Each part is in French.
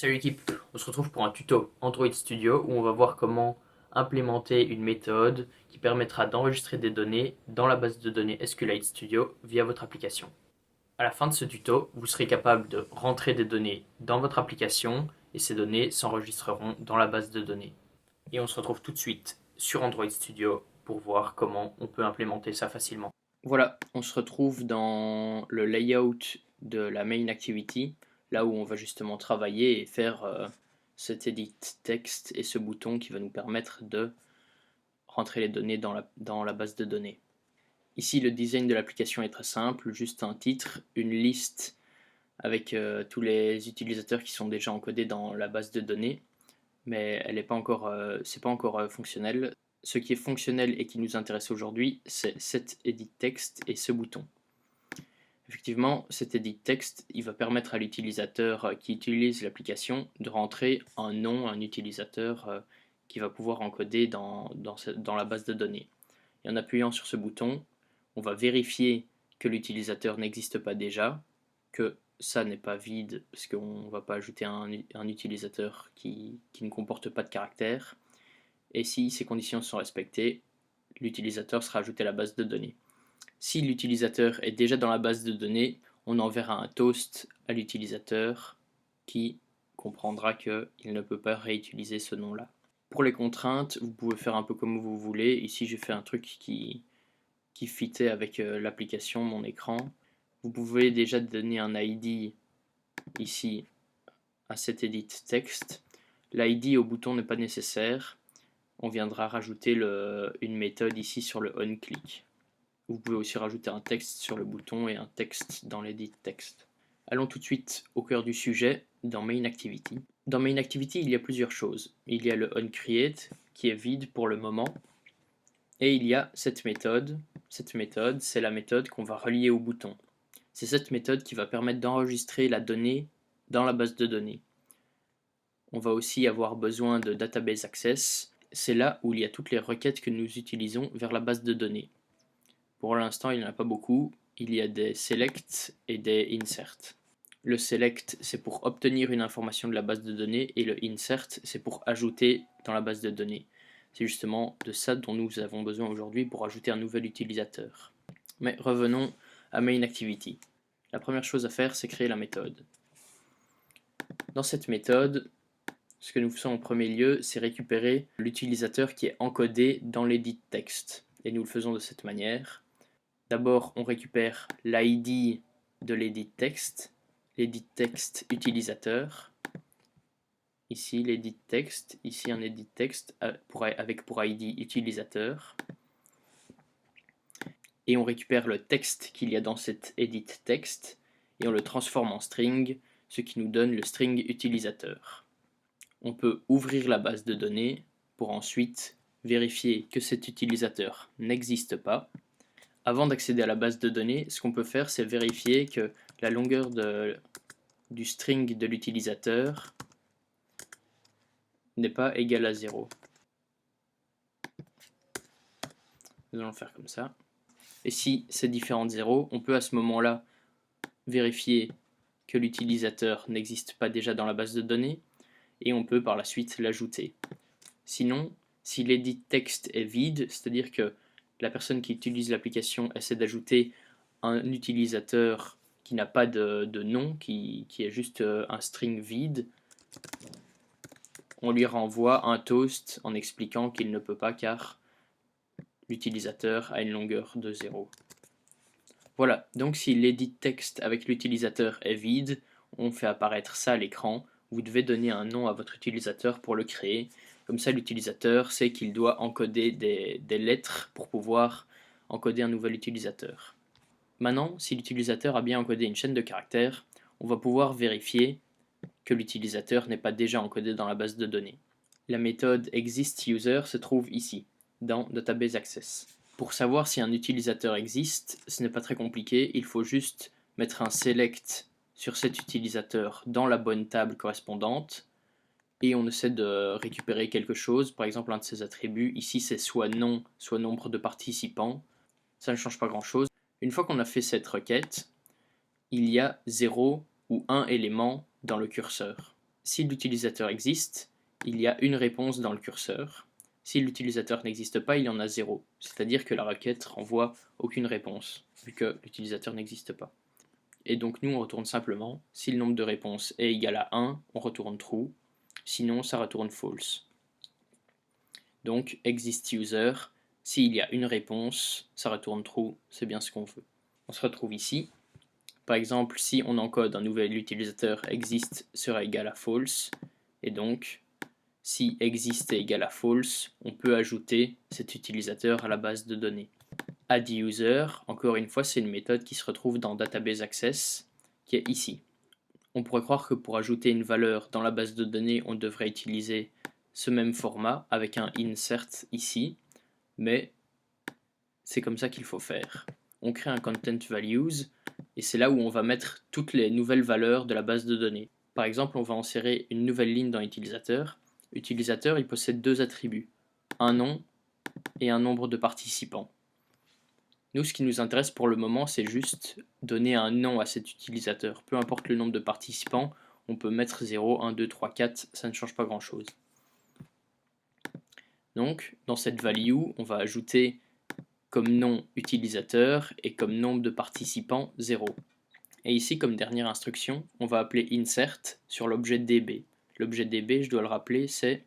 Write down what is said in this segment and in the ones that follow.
Salut l'équipe, on se retrouve pour un tuto Android Studio où on va voir comment implémenter une méthode qui permettra d'enregistrer des données dans la base de données SQLite Studio via votre application. À la fin de ce tuto, vous serez capable de rentrer des données dans votre application et ces données s'enregistreront dans la base de données. Et on se retrouve tout de suite sur Android Studio pour voir comment on peut implémenter ça facilement. Voilà, on se retrouve dans le layout de la main activity, là où on va justement travailler et faire cet edit text et ce bouton qui va nous permettre de rentrer les données dans la base de données. Ici, le design de l'application est très simple, juste un titre, une liste avec tous les utilisateurs qui sont déjà encodés dans la base de données, mais elle n'est pas encore, c'est pas encore fonctionnel. Ce qui est fonctionnel et qui nous intéresse aujourd'hui, c'est cet edit text et ce bouton. Effectivement, cet edit text, il va permettre à l'utilisateur qui utilise l'application de rentrer un nom, un utilisateur qui va pouvoir encoder dans la base de données. Et en appuyant sur ce bouton, on va vérifier que l'utilisateur n'existe pas déjà, que ça n'est pas vide parce qu'on ne va pas ajouter un utilisateur qui ne comporte pas de caractère. Et si ces conditions sont respectées, l'utilisateur sera ajouté à la base de données. Si l'utilisateur est déjà dans la base de données, on enverra un toast à l'utilisateur qui comprendra qu'il ne peut pas réutiliser ce nom-là. Pour les contraintes, vous pouvez faire un peu comme vous voulez. Ici, j'ai fait un truc qui fitait avec l'application, mon écran. Vous pouvez déjà donner un ID ici à cet edit text. L'ID au bouton n'est pas nécessaire. On viendra rajouter une méthode ici sur le onClick. Vous pouvez aussi rajouter un texte sur le bouton et un texte dans l'edit text. Allons tout de suite au cœur du sujet, dans Main Activity. Dans Main Activity, il y a plusieurs choses. Il y a le onCreate qui est vide pour le moment. Et il y a cette méthode. Cette méthode, c'est la méthode qu'on va relier au bouton. C'est cette méthode qui va permettre d'enregistrer la donnée dans la base de données. On va aussi avoir besoin de Database Access. C'est là où il y a toutes les requêtes que nous utilisons vers la base de données. Pour l'instant, il n'y en a pas beaucoup. Il y a des select et des insert. Le select, c'est pour obtenir une information de la base de données et le insert, c'est pour ajouter dans la base de données. C'est justement de ça dont nous avons besoin aujourd'hui pour ajouter un nouvel utilisateur. Mais revenons à Main Activity. La première chose à faire, c'est créer la méthode. Dans cette méthode, ce que nous faisons en premier lieu, c'est récupérer l'utilisateur qui est encodé dans l'edit text. Et nous le faisons de cette manière. D'abord, on récupère l'ID de l'edit text utilisateur. Ici, l'edit text, ici un edit text avec pour ID utilisateur. Et on récupère le texte qu'il y a dans cet edit text et on le transforme en string, ce qui nous donne le string utilisateur. On peut ouvrir la base de données pour ensuite vérifier que cet utilisateur n'existe pas. Avant d'accéder à la base de données, ce qu'on peut faire, c'est vérifier que la longueur du string de l'utilisateur n'est pas égale à 0. Nous allons faire comme ça. Et si c'est différent de 0, on peut à ce moment-là vérifier que l'utilisateur n'existe pas déjà dans la base de données et on peut par la suite l'ajouter. Sinon, si l'edit text est vide, c'est-à-dire que la personne qui utilise l'application essaie d'ajouter un utilisateur qui n'a pas de nom, qui est juste un string vide, on lui renvoie un toast en expliquant qu'il ne peut pas car l'utilisateur a une longueur de 0. Voilà, donc si l'edit text avec l'utilisateur est vide, on fait apparaître ça à l'écran. Vous devez donner un nom à votre utilisateur pour le créer. Comme ça, l'utilisateur sait qu'il doit encoder des lettres pour pouvoir encoder un nouvel utilisateur. Maintenant, si l'utilisateur a bien encodé une chaîne de caractères, on va pouvoir vérifier que l'utilisateur n'est pas déjà encodé dans la base de données. La méthode existUser se trouve ici, dans Database Access. Pour savoir si un utilisateur existe, ce n'est pas très compliqué, il faut juste mettre un select sur cet utilisateur dans la bonne table correspondante et on essaie de récupérer quelque chose, par exemple un de ses attributs. Ici c'est soit nom, soit nombre de participants. Ça ne change pas grand chose. Une fois qu'on a fait cette requête, il y a 0 ou 1 élément dans le curseur. si l'utilisateur existe, il y a une réponse dans le curseur. Si l'utilisateur n'existe pas, il y en a 0. C'est-à-dire que la requête renvoie aucune réponse, vu que l'utilisateur n'existe pas. Et donc nous, on retourne simplement, si le nombre de réponses est égal à 1, on retourne true, sinon ça retourne false. Donc exist user, s'il y a une réponse, ça retourne true, c'est bien ce qu'on veut. On se retrouve ici. Par exemple, si on encode un nouvel utilisateur, exist sera égal à false, et donc si exist est égal à false, on peut ajouter cet utilisateur à la base de données. AddUser, encore une fois, c'est une méthode qui se retrouve dans Database Access, qui est ici. On pourrait croire que pour ajouter une valeur dans la base de données, on devrait utiliser ce même format avec un insert ici, mais c'est comme ça qu'il faut faire. On crée un content values et c'est là où on va mettre toutes les nouvelles valeurs de la base de données. Par exemple, on va insérer une nouvelle ligne dans utilisateur. Utilisateur, il possède deux attributs, un nom et un nombre de participants. Nous, ce qui nous intéresse pour le moment, c'est juste donner un nom à cet utilisateur. Peu importe le nombre de participants, on peut mettre 0, 1, 2, 3, 4, ça ne change pas grand-chose. Donc, dans cette value, on va ajouter comme nom utilisateur et comme nombre de participants 0. Et ici, comme dernière instruction, on va appeler insert sur l'objet DB. L'objet DB, je dois le rappeler, c'est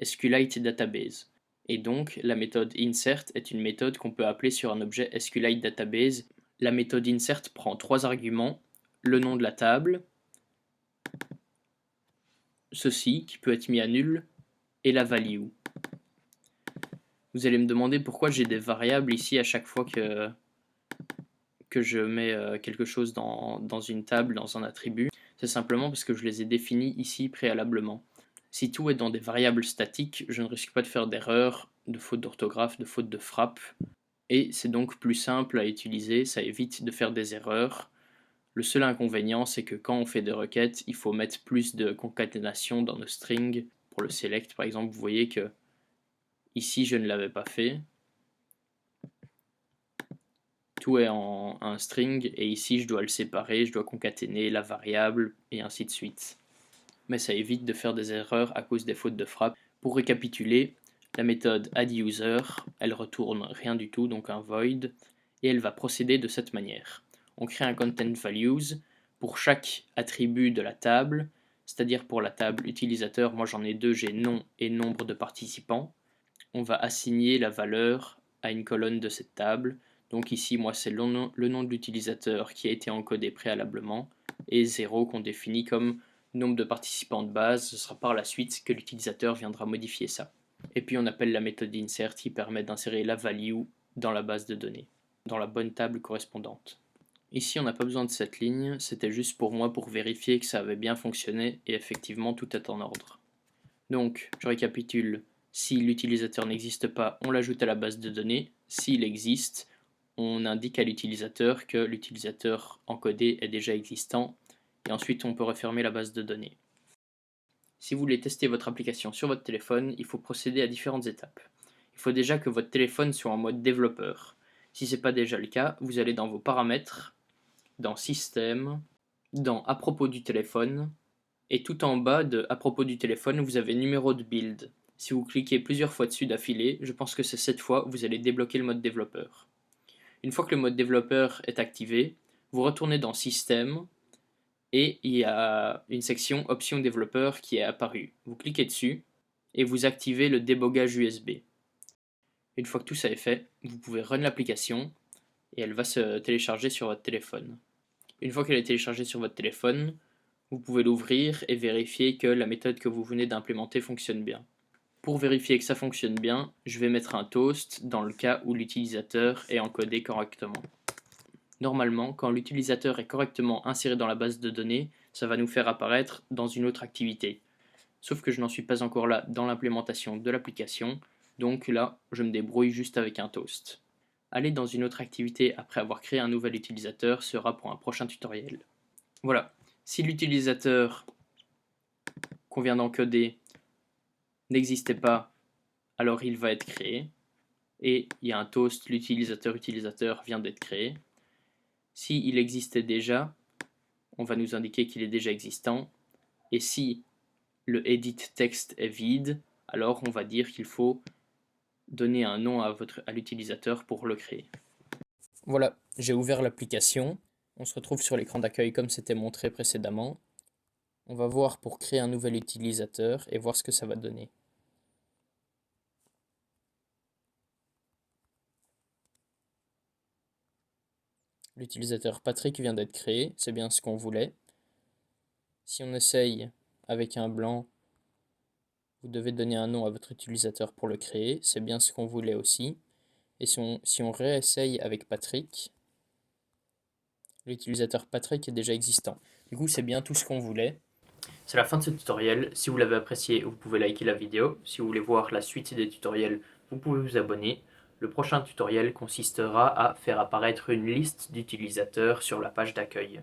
SQLite Database. Et donc, la méthode insert est une méthode qu'on peut appeler sur un objet SQLite Database. La méthode insert prend trois arguments, le nom de la table, ceci qui peut être mis à nul, et la value. Vous allez me demander pourquoi j'ai des variables ici à chaque fois que je mets quelque chose dans une table, dans un attribut. C'est simplement parce que je les ai définis ici préalablement. Si tout est dans des variables statiques, je ne risque pas de faire d'erreurs, de fautes d'orthographe, de fautes de frappe, et c'est donc plus simple à utiliser, ça évite de faire des erreurs. Le seul inconvénient, c'est que quand on fait des requêtes, il faut mettre plus de concaténation dans nos strings. Pour le select, par exemple, vous voyez que ici, je ne l'avais pas fait. Tout est en un string, et ici, je dois le séparer, je dois concaténer la variable, et ainsi de suite. Mais ça évite de faire des erreurs à cause des fautes de frappe. Pour récapituler, la méthode addUser, elle retourne rien du tout, donc un void, et elle va procéder de cette manière. On crée un content values pour chaque attribut de la table, c'est-à-dire pour la table utilisateur, moi j'en ai deux, j'ai nom et nombre de participants. On va assigner la valeur à une colonne de cette table. Donc ici, moi c'est le nom de l'utilisateur qui a été encodé préalablement, et 0 qu'on définit comme nombre de participants de base. Ce sera par la suite que l'utilisateur viendra modifier ça. Et puis on appelle la méthode insert qui permet d'insérer la value dans la base de données, dans la bonne table correspondante. Ici on n'a pas besoin de cette ligne, c'était juste pour moi pour vérifier que ça avait bien fonctionné, et effectivement tout est en ordre. Donc je récapitule, si l'utilisateur n'existe pas, on l'ajoute à la base de données. S'il existe, on indique à l'utilisateur que l'utilisateur encodé est déjà existant, et ensuite on peut refermer la base de données. Si vous voulez tester votre application sur votre téléphone, il faut procéder à différentes étapes. Il faut déjà que votre téléphone soit en mode développeur. Si ce n'est pas déjà le cas, vous allez dans vos paramètres, dans Système, dans À propos du téléphone, et tout en bas de À propos du téléphone, vous avez numéro de build. Si vous cliquez plusieurs fois dessus d'affilée, je pense que c'est cette fois vous allez débloquer le mode développeur. Une fois que le mode développeur est activé, vous retournez dans Système, et il y a une section Options développeur qui est apparue. Vous cliquez dessus et vous activez le débogage USB. Une fois que tout ça est fait, vous pouvez run l'application et elle va se télécharger sur votre téléphone. Une fois qu'elle est téléchargée sur votre téléphone, vous pouvez l'ouvrir et vérifier que la méthode que vous venez d'implémenter fonctionne bien. Pour vérifier que ça fonctionne bien, je vais mettre un toast dans le cas où l'utilisateur est encodé correctement. Normalement, quand l'utilisateur est correctement inséré dans la base de données, ça va nous faire apparaître dans une autre activité. Sauf que je n'en suis pas encore là dans l'implémentation de l'application, donc là, je me débrouille juste avec un toast. Aller dans une autre activité après avoir créé un nouvel utilisateur sera pour un prochain tutoriel. Voilà, si l'utilisateur qu'on vient d'encoder n'existait pas, alors il va être créé, et il y a un toast, l'utilisateur vient d'être créé. S'il existait déjà, on va nous indiquer qu'il est déjà existant. Et si le edit text est vide, alors on va dire qu'il faut donner un nom à l'utilisateur pour le créer. Voilà, j'ai ouvert l'application. On se retrouve sur l'écran d'accueil comme c'était montré précédemment. On va voir pour créer un nouvel utilisateur et voir ce que ça va donner. L'utilisateur Patrick vient d'être créé, c'est bien ce qu'on voulait. Si on essaye avec un blanc, vous devez donner un nom à votre utilisateur pour le créer, c'est bien ce qu'on voulait aussi. Et si on réessaye avec Patrick, l'utilisateur Patrick est déjà existant. Du coup, c'est bien tout ce qu'on voulait. C'est la fin de ce tutoriel. Si vous l'avez apprécié, vous pouvez liker la vidéo. Si vous voulez voir la suite des tutoriels, vous pouvez vous abonner. Le prochain tutoriel consistera à faire apparaître une liste d'utilisateurs sur la page d'accueil.